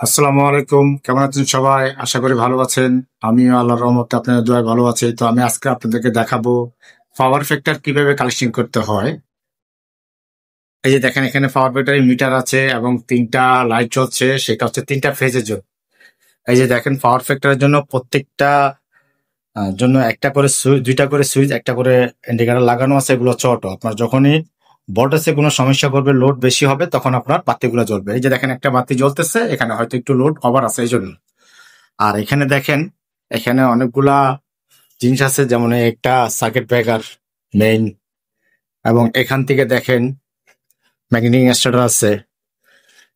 আসসালামু আলাইকুম, কেমন আছেন সবাই? আশা করি ভালো আছেন। আমিও আল্লাহর রহমতে আপনাদের দোয়ায় ভালো আছি। তো আমি আজকে আপনাদেরকে দেখাবো পাওয়ার ফ্যাক্টর কিভাবে কালেকশন করতে হয়। এই যে দেখেন, এখানে পাওয়ার ফ্যাক্টর মিটার আছে এবং তিনটা লাইট জ্বলছে, সেটা হচ্ছে তিনটা ফেজের জন্য। এই যে দেখেন, পাওয়ার ফ্যাক্টরের জন্য প্রত্যেকটা জন্য একটা করে সুইচ, দুইটা করে সুইচ, একটা করে ইন্ডিকেটর লাগানো আছে। এগুলো হচ্ছে অটো। আপনার যখনই ভোল্টেজে কোনো সমস্যা করবে, লোড বেশি হবে, তখন আপনার বাতিগুলো জ্বলবে। এই যে দেখেন, একটা বাতি জ্বলতেছে, এখানে হয়তো একটু লোড ওভার আছে এই জন্য। আর এখানে দেখেন, এখানে অনেকগুলা জিনিস আছে, যেমন একটা সার্কিট ব্রেকার মেইন, এবং এখান থেকে দেখেন ম্যাগনেটিক স্টার্টার আছে,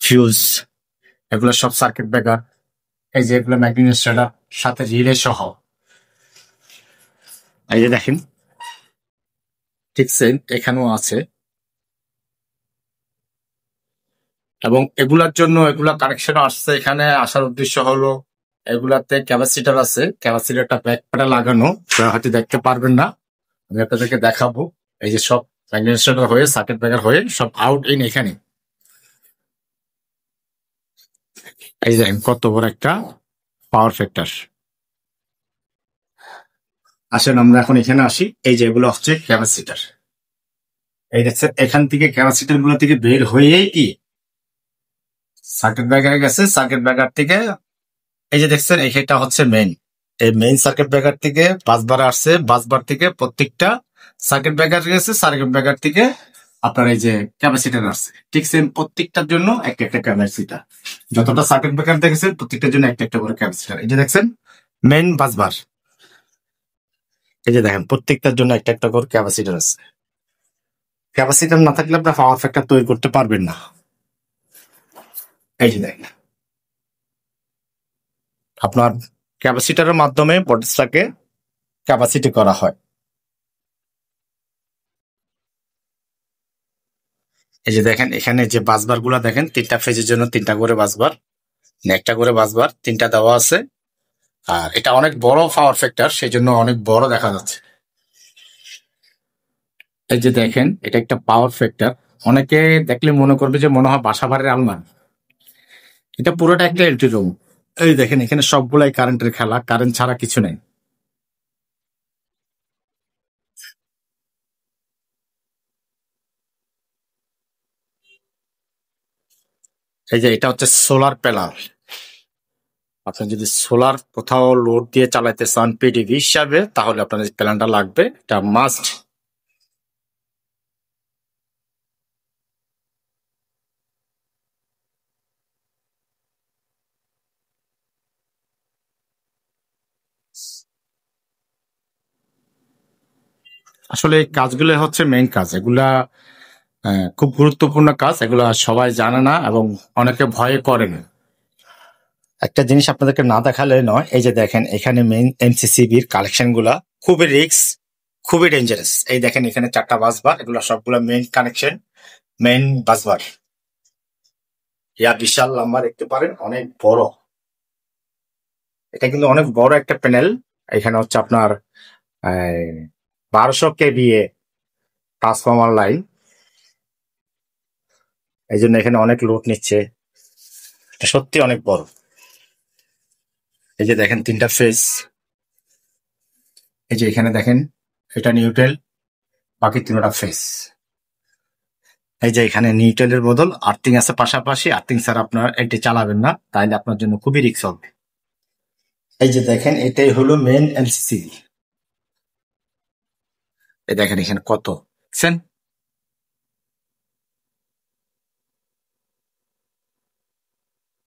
ফিউজ, এগুলো সব সার্কিট ব্রেকার। এই যে এগুলো ম্যাগনেটিক স্টার্টার, সাথে রিলে সহ। এই যে দেখেন, ঠিক সেম এখানেও আছে। এবং এগুলার জন্য এগুলা কানেকশন আসছে। এখানে আসার উদ্দেশ্য হলো, এগুলাতে ক্যাপাসিটার আছে, ক্যাপাসিটারটা ব্যাকপ্যাডে লাগানো, আপনারা হয়তো দেখতে পারবেন না, আমি আপনাদেরকে দেখাবো। এই যে সব ম্যাগনেটিক স্টার্টার হয়ে, সার্কিট ব্রেকার হয়ে, সব আউট ইন এখানে। এই যে দেখেন কত বড় একটা পাওয়ার ফ্যাক্টর। আসেন আমরা এখন এখানে আসি। এই যে এগুলো হচ্ছে ক্যাপাসিটার। এই দেখছেন, এখান থেকে ক্যাপাসিটার গুলো থেকে বের হয়ে কি সার্কিট ব্রেকারে গেছে। সার্কিট ব্রেকার থেকে এই যে দেখছেন, এইটা হচ্ছে মেইন। এই মেইন সার্কিট ব্রেকার থেকে বাসবার আসছে, বাসবার থেকে প্রত্যেকটা সার্কিট ব্রেকার গেছে, সার্কিট ব্রেকার থেকে আপনার এই যে ক্যাপাসিটার আসছে। ঠিক সেম প্রত্যেকটার জন্য একটা একটা ক্যাপাসিটার। যতটা সার্কিট ব্রেকার দেখেছেন, প্রত্যেকটার জন্য একটা একটা করে ক্যাপাসিটার। এই যে দেখছেন মেইন বাসবার। এই যে দেখেন, প্রত্যেকটার জন্য একটা একটা করে ক্যাপাসিটার আছে। ক্যাপাসিটার না থাকলে আপনার পাওয়ার ফ্যাক্টর তৈরি করতে পারবেন না। এই যে দেখেন, আপনার ক্যাপাসিটারের মাধ্যমে ভোল্টেজটাকে ক্যাপাসিটি করা হয়। এই যে দেখেন, এখানে যে বাসবার গুলা দেখেন, তিনটা ফেজের জন্য তিনটা করে বাসবার, একটা করে বাসবার, তিনটা দেওয়া আছে। আর এটা অনেক বড় পাওয়ার ফ্যাক্টর, সেই জন্য অনেক বড় দেখা যাচ্ছে। এই যে দেখেন, এটা একটা পাওয়ার ফ্যাক্টর। অনেকে দেখলে মনে করবে যে মনে হয় বাসা বাড়ির আলমারি। এটা পুরোটা একটা এলটি রুম। এই দেখেন, এখানে সবগুলাই কারেন্টের খেলা, কারেন্ট ছাড়া কিছু নেই। এই যে এটা হচ্ছে সোলার প্যানেল। আপনি যদি সোলার কোথাও লোড দিয়ে চালাইতে চান পিডিবি হিসাবে, তাহলে আপনার এই প্ল্যানটা লাগবে, এটা মাস্ট। আসলে এই কাজগুলো হচ্ছে মেইন কাজ। এগুলা খুব গুরুত্বপূর্ণ কাজ। এগুলা সবাই জানে না এবং অনেকে ভয়ে করে না। একটা জিনিস আপনাদেরকে না দেখালে নয়। এই যে দেখেন, এখানে মেইন এমসিসিবির কালেকশন গুলা খুবই রিস্ক, খুবই ডেঞ্জারাস। এই দেখেন, এখানে চারটা বাসবার, এগুলো সবগুলা মেইন কানেকশন, মেইন বাসবার। ইয়া বিশাল লম্বা, দেখতে পারেন, অনেক বড়। এটা কিন্তু অনেক বড় একটা প্যানেল। এখানে হচ্ছে আপনার 1200 কেভিএ ট্রান্সফরমার লাইন। এই জন্য এখানে অনেক লোড নিচ্ছে। এটা সত্যি অনেক বড়। এই যে দেখেন, তিনটা ফেজ। এই যে এখানে দেখেন, এটা নিউট্রাল, বাকি তিনটা ফেজ। এই যে এখানে নিউট্রালের বদল আর্থিং আছে পাশাপাশি। আর্থিং ছাড়া আপনার এটি চালাবেন না, তাইলে আপনার জন্য খুবই রিস্ক হবে। এই যে দেখেন, এটাই হলো মেন এমসিসি। এই দেখেন এখানে কত, দেখছেন?